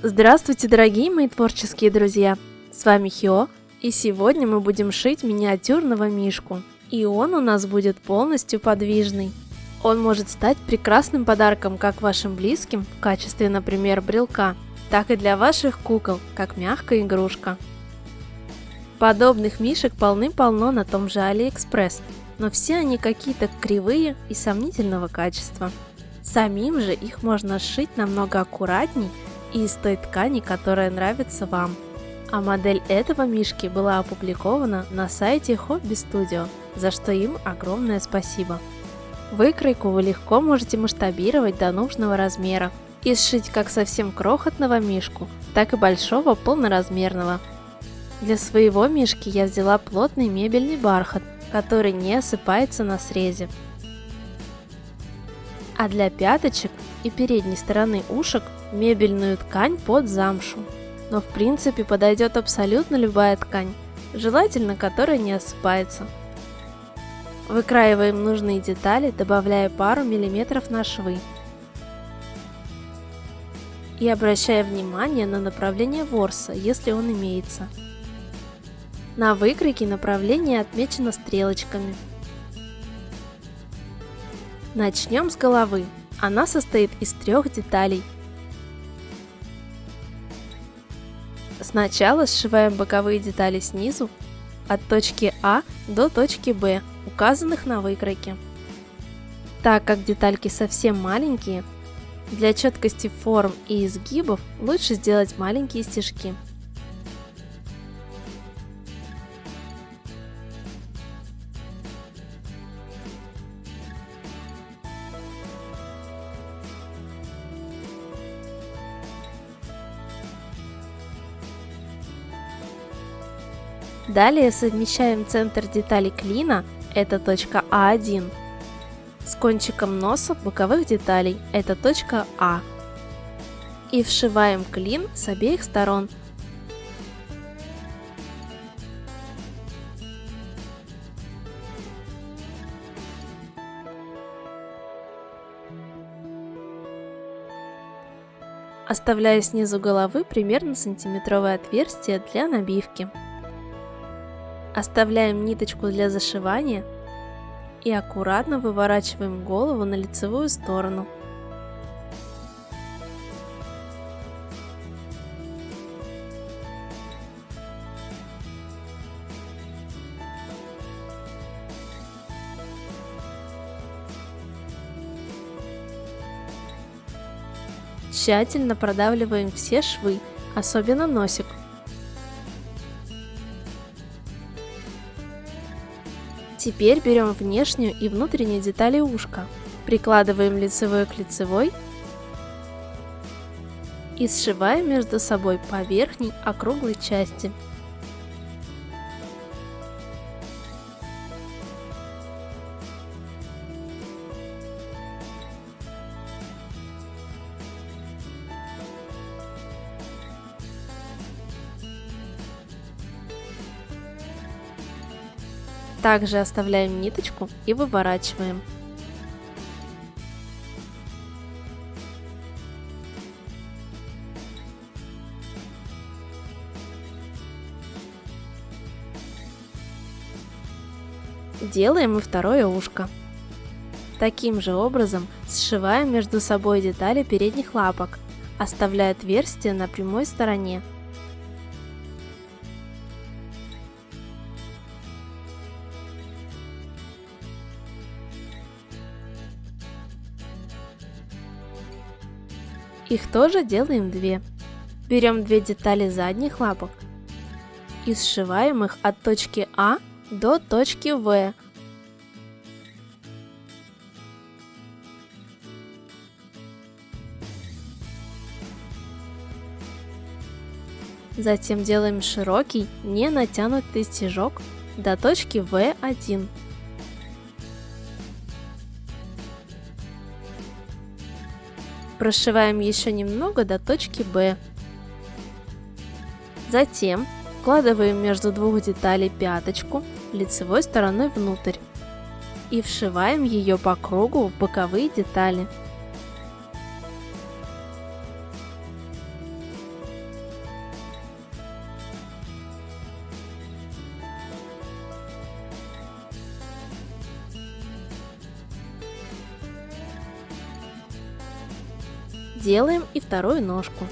Здравствуйте, дорогие мои творческие друзья! С вами Хио, и сегодня мы будем шить миниатюрного мишку. И он у нас будет полностью подвижный. Он может стать прекрасным подарком как вашим близким в качестве, например, брелка, так и для ваших кукол, как мягкая игрушка. Подобных мишек полным-полно на том же AliExpress, но все они какие-то кривые и сомнительного качества. Самим же их можно сшить намного аккуратней и из той ткани, которая нравится вам. А модель этого мишки была опубликована на сайте Hobby Studio, за что им огромное спасибо. Выкройку вы легко можете масштабировать до нужного размера и сшить как совсем крохотного мишку, так и большого полноразмерного. Для своего мишки я взяла плотный мебельный бархат, который не осыпается на срезе. А для пяточек и передней стороны ушек мебельную ткань под замшу. Но в принципе подойдет абсолютно любая ткань, желательно которая не осыпается. Выкраиваем нужные детали, добавляя пару миллиметров на швы. И обращая внимание на направление ворса, если он имеется. На выкройке направление отмечено стрелочками. Начнем с головы. Она состоит из 3 деталей. Сначала сшиваем боковые детали снизу от точки А до точки Б, указанных на выкройке. Так как детальки совсем маленькие, для четкости форм и изгибов лучше сделать маленькие стежки. Далее совмещаем центр детали клина, это точка А1, с кончиком носа боковых деталей, это точка А. И вшиваем клин с обеих сторон. Оставляя снизу головы примерно сантиметровое отверстие для набивки. Оставляем ниточку для зашивания и аккуратно выворачиваем голову на лицевую сторону. Тщательно продавливаем все швы, особенно носик. Теперь берем внешнюю и внутреннюю детали ушка, прикладываем лицевой к лицевой и сшиваем между собой по верхней округлой части. Также оставляем ниточку и выворачиваем. Делаем и второе ушко. Таким же образом сшиваем между собой детали передних лапок, оставляя отверстие на прямой стороне. Их тоже делаем 2. Берем 2 детали задних лапок и сшиваем их от точки А до точки В. Затем делаем широкий, не натянутый стежок до точки В1. Прошиваем еще немного до точки Б. Затем вкладываем между 2 деталей пяточку лицевой стороной внутрь и вшиваем ее по кругу в боковые детали. Делаем и вторую ножку.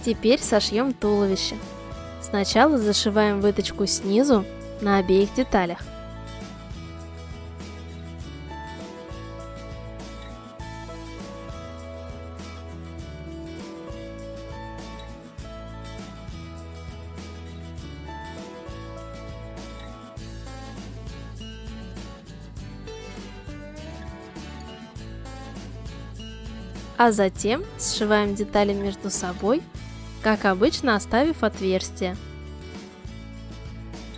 Теперь сошьем туловище. Сначала зашиваем выточку снизу на обеих деталях. А затем сшиваем детали между собой, как обычно, оставив отверстие.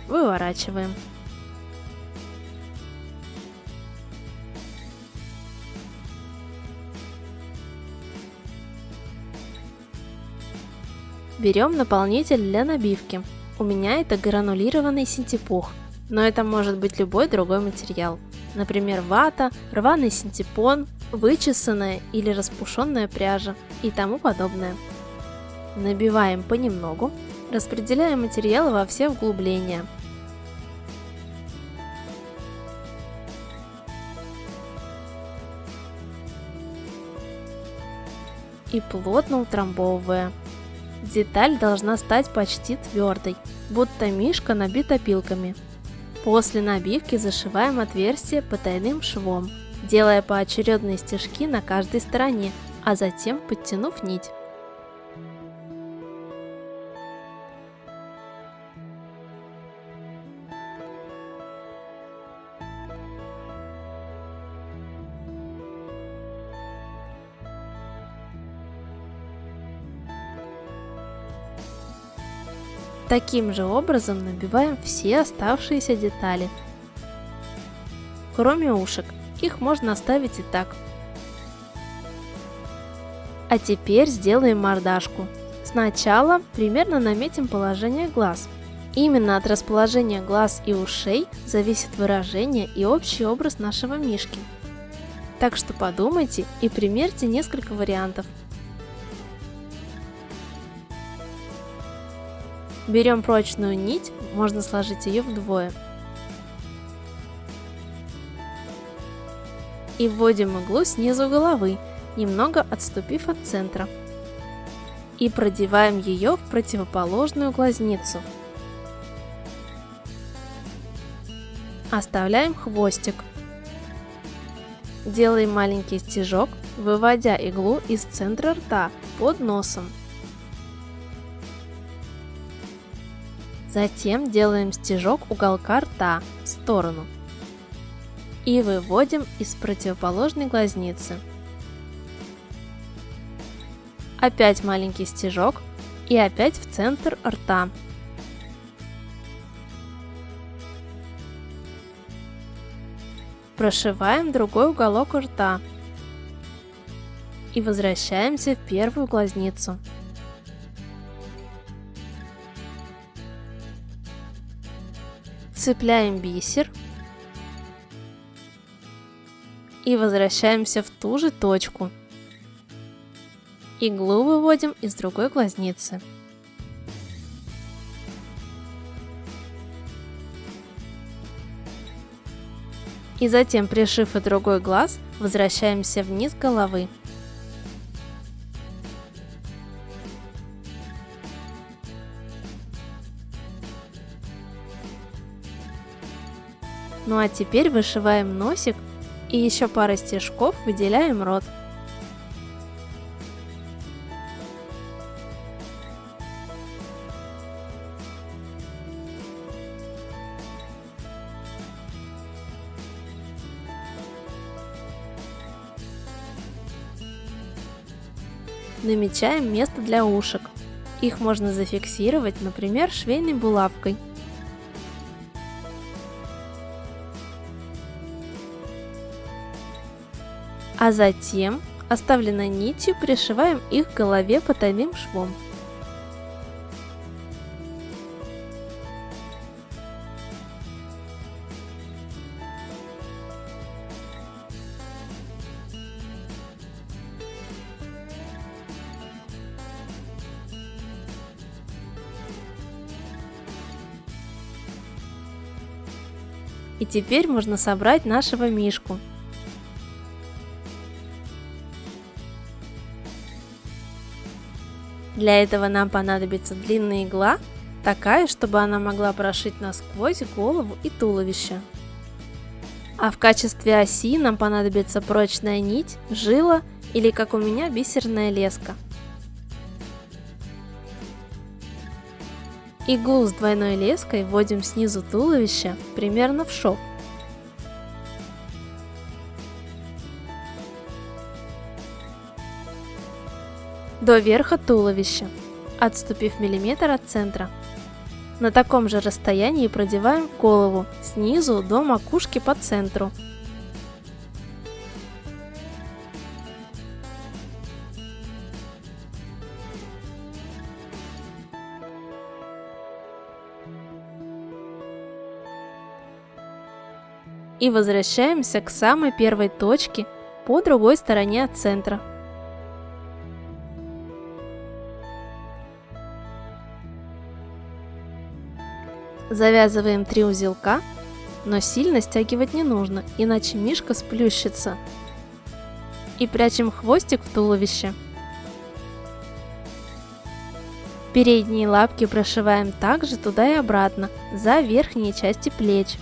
Выворачиваем. Берем наполнитель для набивки. У меня это гранулированный синтепух, но это может быть любой другой материал. Например, вата, рваный синтепон, вычесанная или распушенная пряжа и тому подобное. Набиваем понемногу, распределяем материал во все углубления. И плотно утрамбовывая. Деталь должна стать почти твердой, будто мишка набит опилками. После набивки зашиваем отверстие потайным швом, делая поочередные стежки на каждой стороне, а затем подтянув нить. Таким же образом набиваем все оставшиеся детали, кроме ушек. Их можно оставить и так. А теперь сделаем мордашку. Сначала примерно наметим положение глаз. Именно от расположения глаз и ушей зависит выражение и общий образ нашего мишки. Так что подумайте и примерьте несколько вариантов. Берем прочную нить, можно сложить ее вдвое. И вводим иглу снизу головы, немного отступив от центра. И продеваем ее в противоположную глазницу. Оставляем хвостик. Делаем маленький стежок, выводя иглу из центра рта под носом. Затем делаем стежок уголка рта в сторону и выводим из противоположной глазницы. Опять маленький стежок и опять в центр рта. Прошиваем другой уголок рта и возвращаемся в первую глазницу. Цепляем бисер и возвращаемся в ту же точку. Иглу выводим из другой глазницы. И затем, пришив и другой глаз, возвращаемся вниз головы. Ну а теперь вышиваем носик и еще парой стежков выделяем рот. Намечаем место для ушек. Их можно зафиксировать, например, швейной булавкой. А затем оставленной нитью пришиваем их к голове потайным швом. И теперь можно собрать нашего мишку. Для этого нам понадобится длинная игла, такая, чтобы она могла прошить насквозь голову и туловище. А в качестве оси нам понадобится прочная нить, жила или, как у меня, бисерная леска. Иглу с двойной леской вводим снизу туловища примерно в шов. До верха туловища, отступив миллиметр от центра. На таком же расстоянии продеваем в голову, снизу до макушки по центру. И возвращаемся к самой первой точке по другой стороне от центра. Завязываем 3 узелка, но сильно стягивать не нужно, иначе мишка сплющится. И прячем хвостик в туловище. Передние лапки прошиваем также туда и обратно, за верхние части плеч.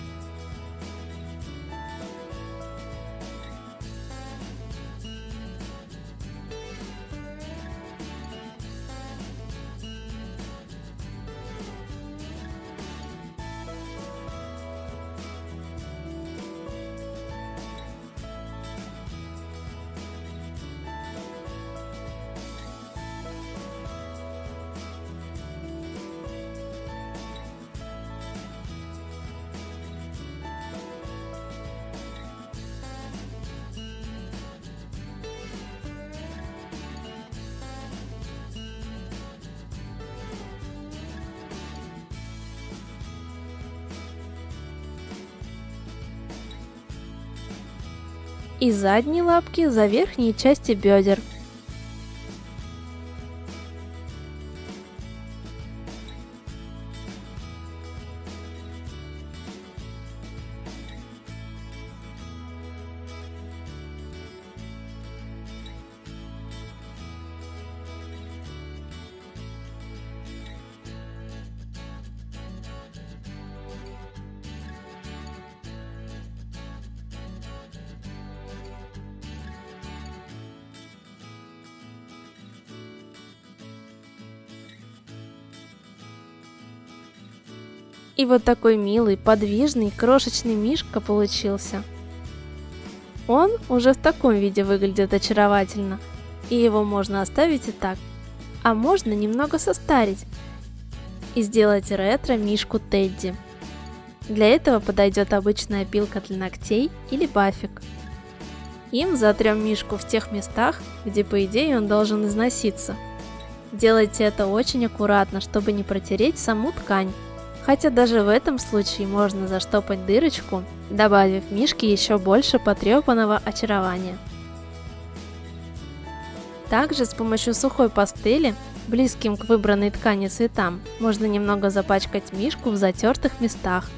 И задние лапки за верхние части бедер. И вот такой милый, подвижный, крошечный мишка получился. Он уже в таком виде выглядит очаровательно, и его можно оставить и так. А можно немного состарить и сделать ретро-мишку Тедди. Для этого подойдет обычная пилка для ногтей или бафик. Им затрем мишку в тех местах, где по идее он должен износиться. Делайте это очень аккуратно, чтобы не протереть саму ткань. Хотя даже в этом случае можно заштопать дырочку, добавив мишке еще больше потрепанного очарования. Также с помощью сухой пастели, близким к выбранной ткани цветам, можно немного запачкать мишку в затертых местах.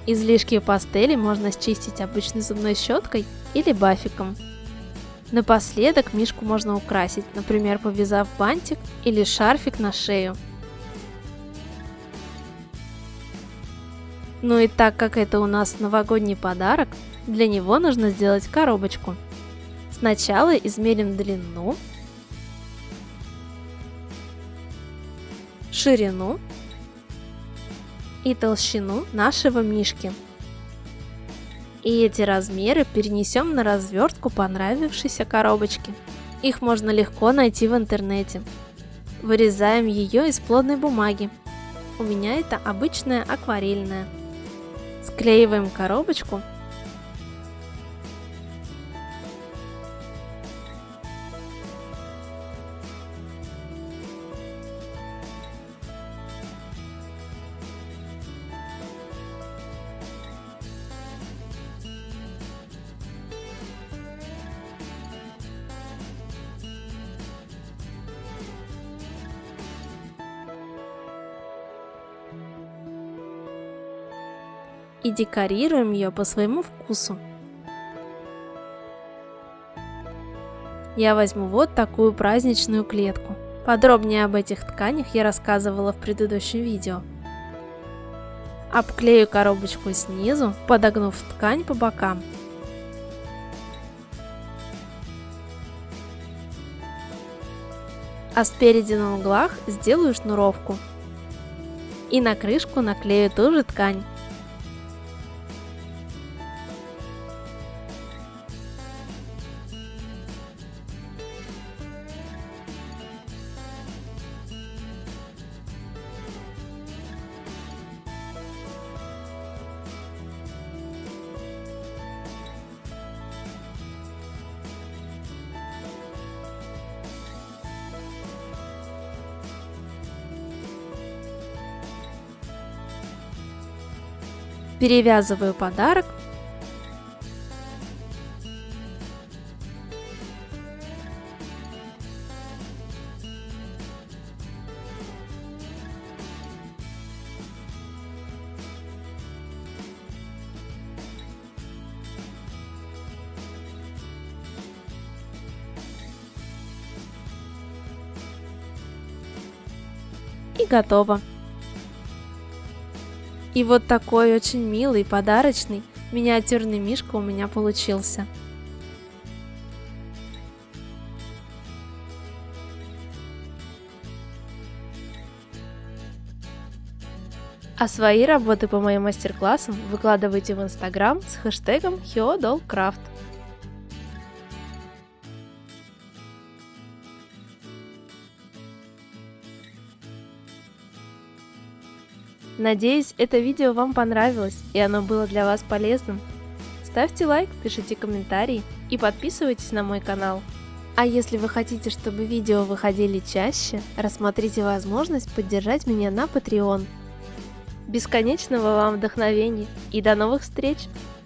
Излишки пастели можно счистить обычной зубной щеткой или бафиком. Напоследок мишку можно украсить, например, повязав бантик или шарфик на шею. Ну и так как это у нас новогодний подарок, для него нужно сделать коробочку. Сначала измерим длину, ширину и толщину нашего мишки. И эти размеры перенесем на развертку понравившейся коробочки. Их можно легко найти в интернете. Вырезаем ее из плотной бумаги. У меня это обычная акварельная. Склеиваем коробочку. и декорируем ее по своему вкусу. Я возьму вот такую праздничную клетку. Подробнее об этих тканях я рассказывала в предыдущем видео. Обклею коробочку снизу, подогнув ткань по бокам. А спереди на углах сделаю шнуровку. И на крышку наклею ту же ткань. Перевязываю подарок. И готово. И вот такой очень милый, подарочный, миниатюрный мишка у меня получился. А свои работы по моим мастер-классам выкладывайте в Instagram с хэштегом HyoDollCraft. Надеюсь, это видео вам понравилось и оно было для вас полезным. Ставьте лайк, пишите комментарии и подписывайтесь на мой канал. А если вы хотите, чтобы видео выходили чаще, рассмотрите возможность поддержать меня на Patreon. Бесконечного вам вдохновения и до новых встреч!